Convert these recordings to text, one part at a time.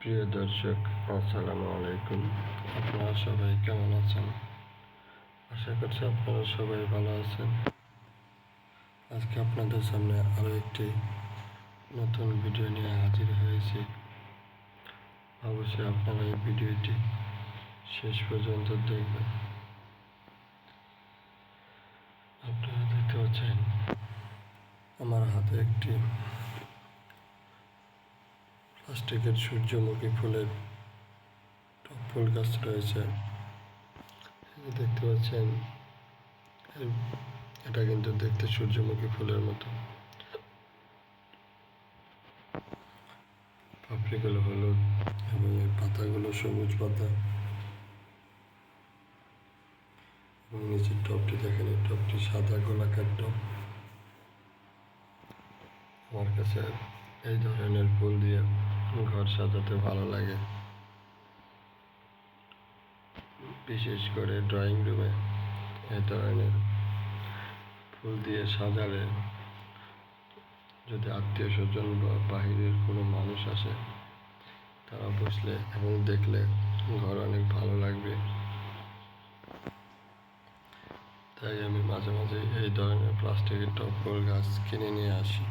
প্রিয় দর্শক, আসসালামু আলাইকুম। আপনারা সবাই কেমন আছেন? আশা করছি আপনারা সবাই ভালো আছেন। আজকে আপনাদের সামনে আরও একটি নতুন ভিডিও নিয়ে হাজির হয়েছি। অবশ্যই আপনারা এই ভিডিওটি শেষ পর্যন্ত দেখবেন। আপনারা দেখতে পাচ্ছেন আমার হাতে একটি প্লাস্টিকের সূর্যমুখী ফুলের ফুল গাছ রয়েছে। দেখতে পাচ্ছেন এটা কিন্তু দেখতে সূর্যমুখী ফুলের মতো। পাপড়িগুলো হলুদ এবং এর পাতাগুলো সবুজ পাতা, এবং নিচের টপটি দেখেন, এই টপটি সাদা গোলাকার টপ। আমার কাছে এই ধরনের ফুল দিয়ে ঘর সাজাতে ভালো লাগে, বিশেষ করে ড্রয়িং রুমে এই ধরনের ফুল দিয়ে সাজালে যদি আত্মীয় স্বজন বা বাহিরের কোনো মানুষ আসে, তারা বসলে এবং দেখলে ঘর অনেক ভালো লাগবে। তাই আমি মাঝে মাঝে এই ধরনের প্লাস্টিকের টব ফুল গাছ কিনে নিয়ে আসি।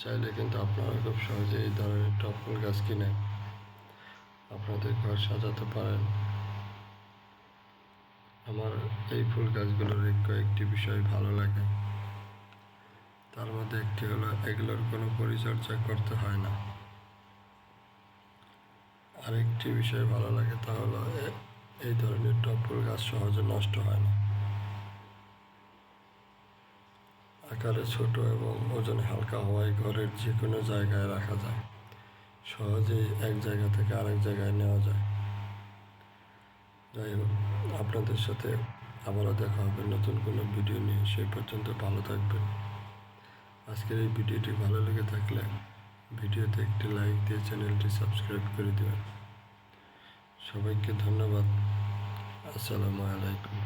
চাইলে কিন্তু আপনারা খুব সহজে এই ধরনের টব ফুল গাছ কিনে আপনাদের ঘর সাজাতে পারেন। আমার এই ফুল গাছগুলোর কয়েকটি বিষয় ভালো লাগে। তার মধ্যে একটি হলো, এগুলোর কোনো পরিচর্যা করতে হয় না। আরেকটি বিষয় ভালো লাগে, তা হলো এই ধরনের টব ফুল গাছ সহজে নষ্ট হয় না। আকারে ছোট এবং ওজনে হালকা হওয়ায় ঘরের যে কোনো জায়গায় রাখা যায়, সহজেই এক জায়গা থেকে আরেক জায়গায় নেওয়া যায়। যাই হোক, আপনাদের সাথে আবারও দেখা হবে নতুন কোনো ভিডিও নিয়ে। সেই পর্যন্ত ভালো থাকবেন। আজকের এই ভিডিওটি ভালো লেগে থাকলে ভিডিওতে একটি লাইক দিয়ে চ্যানেলটি সাবস্ক্রাইব করে দেবেন। সবাইকে ধন্যবাদ। আসসালামু আলাইকুম।